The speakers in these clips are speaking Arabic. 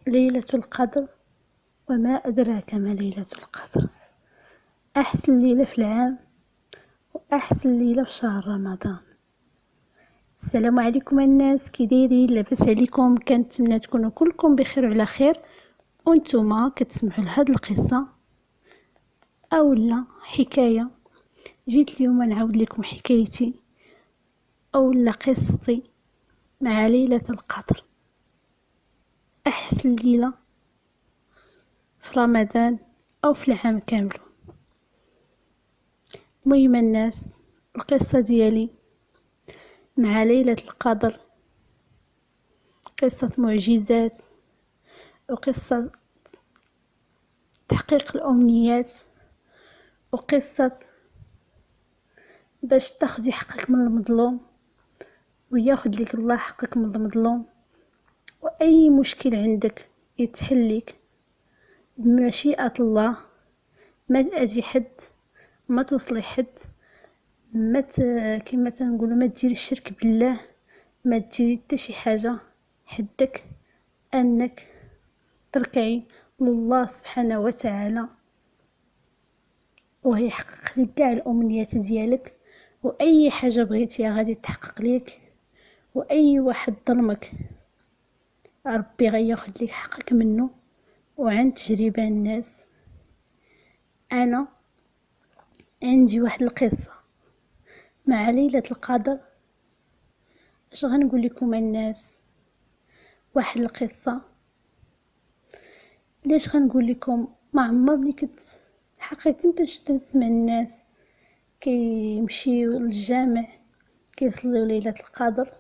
ليلة القدر، وما أدراك ما ليلة القدر. أحسن ليلة في العام، وأحسن ليلة في شهر رمضان. السلام عليكم الناس، كي دايرين؟ لاباس عليكم؟ كنتمنى تكونوا كلكم بخير وعلى خير. وانتوما كتسمعوا لهاد القصة اولا حكاية. جيت اليوم نعاود لكم حكايتي اولا قصتي مع ليلة القدر، احسن ليلة في رمضان او في العام كامل. المهم الناس، القصة ديالي مع ليلة القدر قصة معجزات، وقصة تحقيق الأمنيات، وقصة باش تاخدي حقك من المظلوم وياخد لك الله حقك من المظلوم. وأي مشكل عندك يتحلك بمشيئة الله. ما تأذي حد، ما توصلي حد، كما تنقولوا ما ديري الشرك بالله، ما ديري حتى شي حاجه حدك انك تركعي لله سبحانه وتعالى ويحقق لك كاع الامنيات ديالك. واي حاجه بغيتيها غادي تحقق لك. واي واحد ظلمك ربي غياخد لك حقك منه. وعن تجربه الناس، انا عندي واحد القصه مع ليلة القدر. اش غنقول لكم الناس؟ واحد القصة. ليش غنقول لكم؟ ما عمرني كنت حقيقة كنت نسمع الناس كيمشيو للجامع كيصليو ليلة القدر.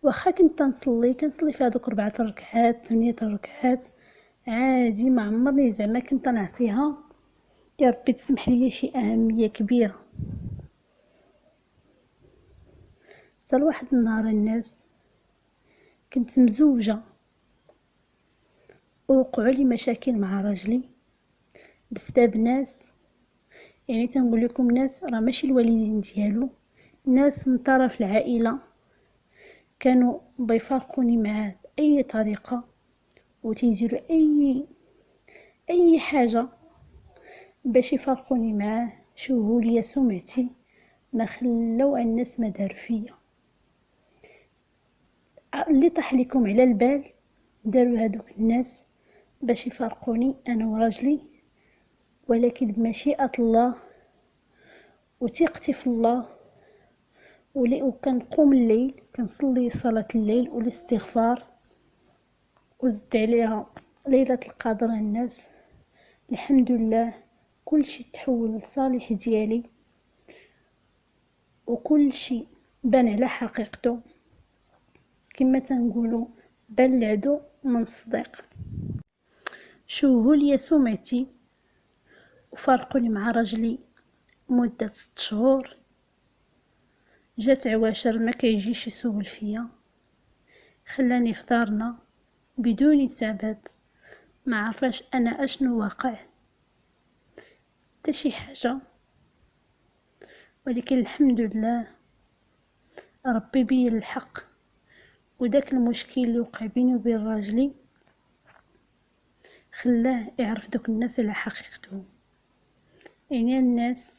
واخا كنت كنصلي في هذوك 4 ركعات 8 ركعات عادي، ما عمرني زعما كنت نعطيها يا ربي تسمح لي شي اهمية كبيرة. حتى لواحد النهار الناس كنت مزوجة، ووقعوا لي مشاكل مع راجلي بسبب ناس، يعني تنقول لكم ناس راه ماشي الوالدين ديالو، ناس من طرف العائلة كانوا بيفارقوني معاه بأي طريقة، وتيديروا أي حاجة باش يفارقوني معاه. شوهوا لي سمعتي، ما خلاو الناس ما داروا فيا. اللي طاح لكم على البال داروا هذوك الناس باش يفارقوني انا وراجلي، ولكن بمشيئة الله وثقتي في الله وكنقوم الليل كنصلي صلاة الليل والاستغفار، وزدت عليها ليلة القدر الناس. الحمد لله كل شيء تحول لصالح ديالي، وكل شيء بان على حقيقته. كما تنقولوا بان العدو من الصديق. شوهوا لي سمعتي وفارقوني مع رجلي مدة 6 شهور. جات عواشر ما كيجيش يسول فيا، خلاني في دارنا بدون سبب، ما عرفاش انا اشنو واقع حتى شي حاجه. ولكن الحمد لله ربي بين الحق، وداك المشكل اللي وقع بيني وبين راجلي خلاه يعرف دوك الناس على حقيقتهم. يعني الناس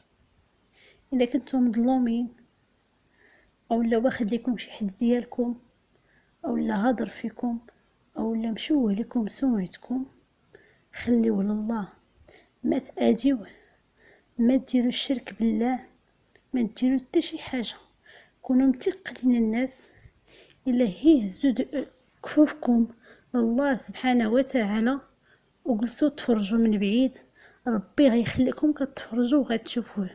اذا كنتم مظلومين اولا واخد لكم شي حد ديالكم اولا هضر فيكم اولا مشوه لكم سمعتكم، خليوه لله، ما تأذيوه، ما ديروا الشرك بالله، ما ديروا حتى شي حاجه. كونوا متقين الناس الا هزوا كفوفكم لله سبحانه وتعالى وجلسوا تفرجوا من بعيد، ربي غيخليكم كتفرجوا وغتشوفوه.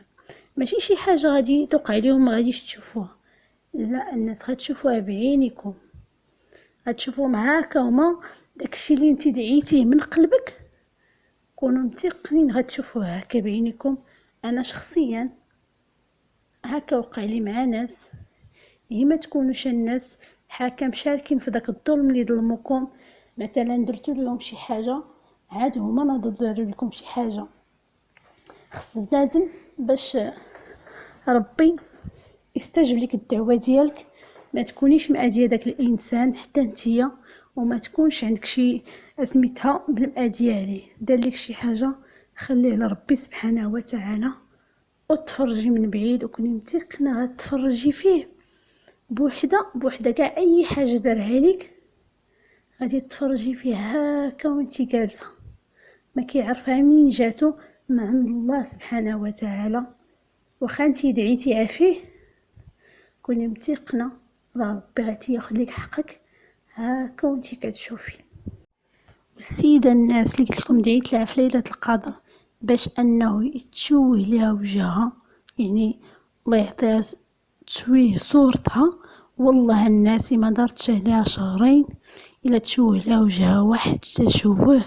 ماشي شي حاجه غادي توقع لهم ما غاديش تشوفوها، لا، الناس غتشوفوها بعينيكم، غتشوفوا معاك هما داكشي اللي انت دعيتيه من قلبك. كونوا متيقنين غتشوفوه هكا بعينيكم. انا شخصيا هكا وقع لي مع ناس. هي ما تكونوش الناس حاكم شاركين في داك الظلم اللي ظلموكم، مثلا درتو لهم شي حاجه عاد هما ناضوا داروا لكم شي حاجه. خص بنادم باش ربي يستجب لك الدعوه ديالك ما تكونيش مأذيه داك الانسان حتى نتيا، وما تكونش عندك شي سميتها بالمأدية عليه. دار لك شي حاجه خليه لربي سبحانه وتعالى، وتفرجي من بعيد وكوني متيقنه غتفرجي فيه بوحده كاع اي حاجه دارها لك غادي تفرجي فيه هكا وانتي جالسه، ما كيعرفها منين جاتو من عند الله سبحانه وتعالى. واخا انتي دعيتي فيه كوني متيقنه راه ربي غادي ياخذ لك حقك هكا وانتي كتشوفي. والسيده الناس اللي قلت لكم دعيت لها في ليله القدر باش انه يتشوه لها وجهها، يعني الله يعطيها تشويه صورتها، والله الناس ما دارتش عليها شهرين الا تشوه لها وجهها واحد تشوه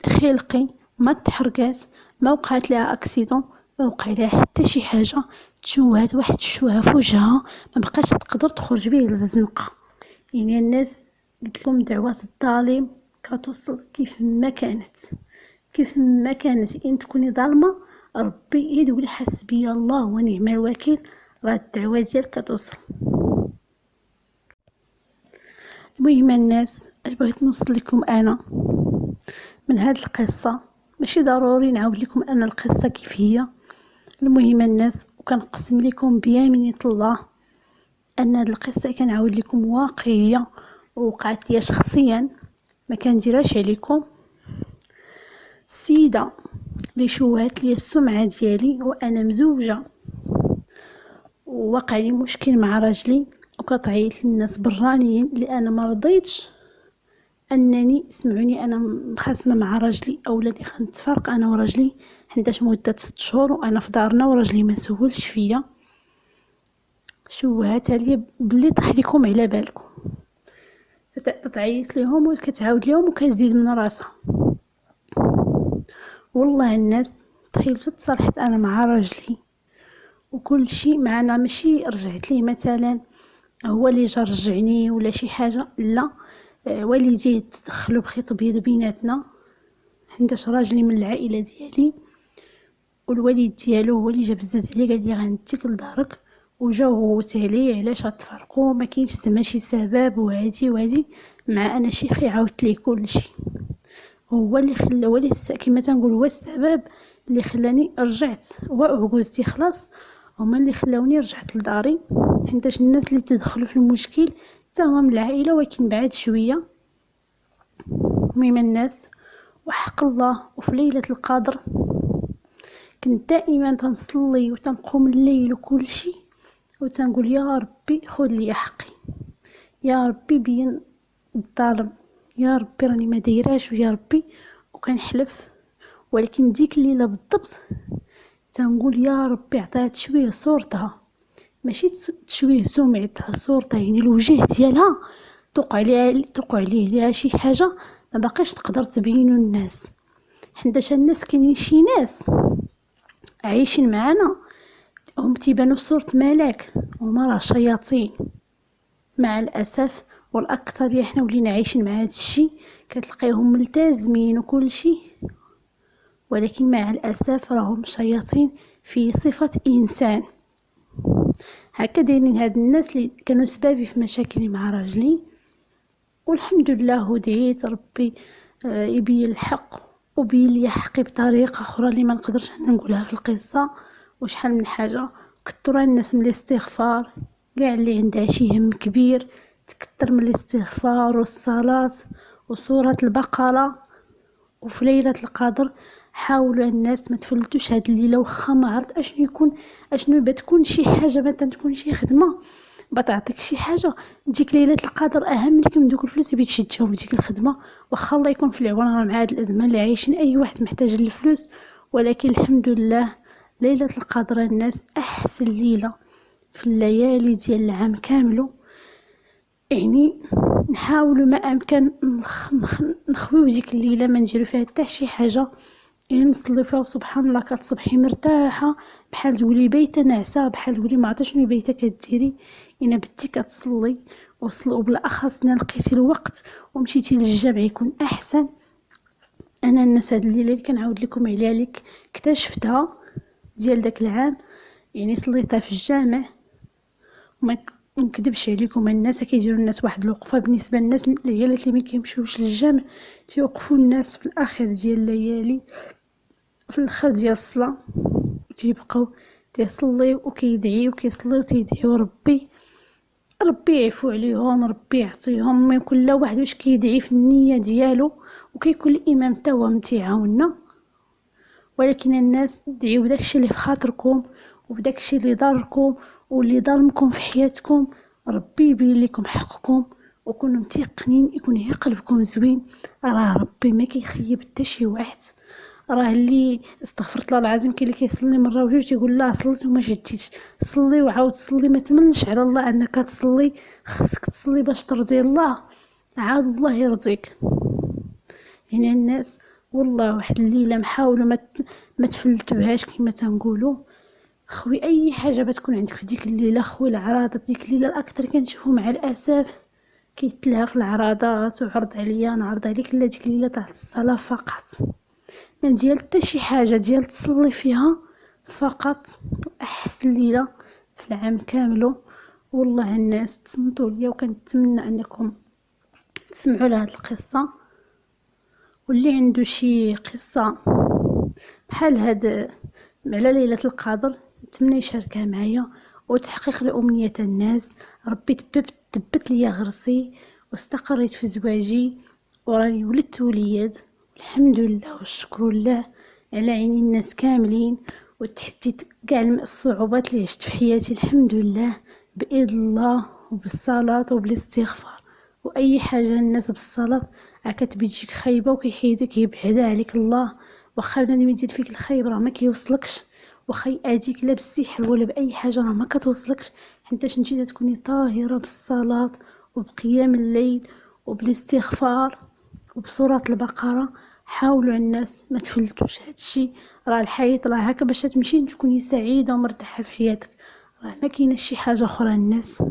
خلقي، ما تحرقات، ما وقعت لها اكسيدون، ما وقع لها حتى شي حاجه، تشوهات واحد الشوهه في وجهها ما بقاش تقدر تخرج به للزنقه. يعني الناس قلت لهم دعوات الظالم كتوصل كيف ما كانت، كيف ما كانت. ان تكوني ظالمه ربي يدوي حسبي الله ونعم الوكيل، راه الدعوه ديالك كتوصل. المهم الناس اش بغيت نوصل لكم انا من هاد القصه، ماشي ضروري نعاود لكم انا القصه كيف هي. المهم الناس وكنقسم لكم بيمينة الله ان هاد القصه كنعاود لكم واقعيه ووقعت لي شخصيا، ما كنديرهاش عليكم. السيده اللي شوهات لي السمعه ديالي وانا مزوجه، ووقع لي مشكل مع راجلي وكتعيط للناس برانيين لان ما رضيتش انني سمعوني انا مخاسمه مع راجلي او لاني غنتفارق انا وراجلي، حيتاش مده 6 شهور وانا في دارنا وراجلي ما سولش فيا. شوهات عليا بلي طاح لكم على بالكم، تعيط ليهم وكتعاود ليهم وكتزيد من راسها. والله الناس تخيلت تصالحت انا مع راجلي وكل شيء معنا، ماشي رجعت ليه مثلا هو اللي جا رجعني ولا شي حاجه، لا، والديه تدخلوا بخيط بيض بيناتنا حيتاش راجلي من العائله ديالي، والوالد ديالو هو اللي جاب الزاز عليه قال لي غنديك لدارك، وجا وغوت عليه علاش غتفرقوا ما كاينش زعما شي سبب وهادي مع انا شيخي عاودت ليه كلشي. هو اللي خلى كما تنقول هو السبب اللي خلاني رجعت وعجوزتي خلاص، هما اللي خلاوني رجعت لداري، حيتاش الناس اللي تدخلوا في المشكل حتى هما من العائله ولكن بعد شويه. المهم الناس وحق الله وفي ليله القدر كنت دائما تنصلي وتنقوم الليل وكل شيء وتنقول يا ربي خذ لي حقي، يا ربي بين الظالم، يا ربي راني ما دايراش، ويا ربي وكنحلف. ولكن ديك الليله بالضبط تنقول يا ربي عطيها تشويه صورتها، ماشي تشويه سمعتها، صورتها يعني الوجه ديالها توقع ليها شي حاجه ما باقاش تقدر تبينو الناس. حيتاش الناس كاينين شي ناس عايشين معنا هم تيبانو في صورة ملاك وما راه شياطين مع الاسف. والاكثر احنا ولينا عايشين مع هذا الشيء، كتلقايهم ملتزمين وكل شيء ولكن مع الاسف راهم شياطين في صفة انسان. هكا دايرين هاد الناس اللي كانوا سبابي في مشاكلي مع راجلي، والحمد لله ودعيت ربي يبين الحق وبين لي حقي بطريقه اخرى اللي ما نقدرش انا نقولها في القصه. وشحال من حاجه كثر الناس من الاستغفار، كاع اللي عندها شي هم كبير تكثر من الاستغفار والصلاه وسوره البقره. وفي ليله القدر حاولوا الناس ما تفلتوش هاد الليله، واخا ما عرفت اشنو بتكون شي حاجه مثلا تكون شي خدمه بتعطيك شي حاجه، ديك ليله القدر اهم لك من دوك الفلوس اللي تشدهم في ديك الخدمه. واخا الله يكون في العون مع هاد الازمه اللي عايشين اي واحد محتاج للفلوس، ولكن الحمد لله ليله القدر الناس احسن ليله في الليالي ديال العام كامله. يعني نحاولوا ما امكن نخويو ديك الليله ما نديرو فيها حتى شي حاجه، يعني نصلي فيها سبحان الله كتصبحي مرتاحه بحال تقولي بيته ناعسه، بحال تقولي ما عرفتش شنو بيته كديري انا بديتي كتصلي. وبالاخص لقيتي الوقت ومشيتي للجامع يكون احسن. انا الناس هاد الليله اللي كنعاود لكم عليها اللي اكتشفتها ديال داك العام، يعني صليتها في الجامع نكذبش عليكم، الناس كيديروا الناس واحد الوقفه. بالنسبه للناس العيالات اللي ما كيمشيوش للجامع تيوقفوا الناس في الاخر ديال الليالي، في الاخر ديال الصلاه، تيبقاو تيصليو وكيدعيو وكيصليو وتيدعيو ربي يعفو عليهم، ربي يعطيهم. ما كل واحد واش كيدعي في النيه ديالو، وكيكون الامام حتى هو من تيعاوننا. ولكن الناس دعيو داكشي اللي في خاطركم وداكشي اللي ضركم واللي ظلمكم في حياتكم، ربي يبين لكم حقكم. وكونوا متيقنين يكون هي قلبكم زوين، راه ربي ما كيخيب حتى شي واحد. راه اللي استغفرت الله العظيم كاين اللي كيصلي مره وجوج تيقول لا صليت وما شديتش. صلي وعاود صلي، ما تمنش على الله انك تصلي، خصك تصلي باش ترضي الله، عاد الله يرضيك. يعني الناس والله واحد الليله محاولوا ما تفلتوهاش كما تنقولوا. خوي اي حاجه بتكون عندك في ديك الليله، خوي العراضات ديك الليله الاكثر كنشوفوا مع الاسف كيتلها في العراضات. وعرض عليا نعرض عليك لا ديك الليله تاع الصلاه فقط، ما ديال حتى شي حاجه ديال تصلي فيها فقط. احسن ليله في العام كامل. والله الناس تصنتوا ليا، وكنتمنى انكم تسمعوا لهاد القصه. واللي عنده شي قصه بحال هاد على ليلة القدر نتمنى يشاركها معايا وتحقيق لأمنية الناس. ربي تبت ليا غرسي واستقريت في زواجي وراني ولدت وليد، الحمد لله والشكر لله على عين الناس كاملين. وتحديت كاع الصعوبات اللي عشت في حياتي الحمد لله بإذن الله وبالصلاة وبالاستغفار. واي حاجه الناس بالصلاه كتجيك خايبه وكيحيدك يبعدها عليك الله. واخا بنادم يدير فيك الخايب راه ما كيوصلكش، واخا يأذيك لا بالسحر ولا باي حاجه راه ما كتوصلكش، حيت انتي تكوني طاهره بالصلاه وبقيام الليل وبالاستغفار وبسوره البقره. حاولوا الناس ما تفلتوش هادشي، راه الحياه راه هكا باش تمشي تكوني سعيده ومرتاحه في حياتك، راه ما كايناش شي حاجه اخرى الناس.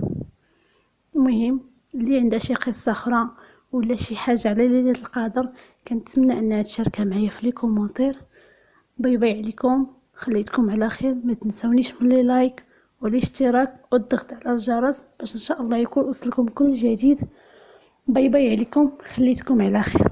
المهم اللي عندها شي قصه اخرى ولا شي حاجه على ليله القدر كنتمنى انها تشاركها معايا في لي كومونتير. باي باي عليكم، خليتكم على خير. ما تنسونيش من لي لايك والاشتراك والضغط على الجرس باش ان شاء الله يكون وصلكم كل جديد. باي باي عليكم، خليتكم على خير.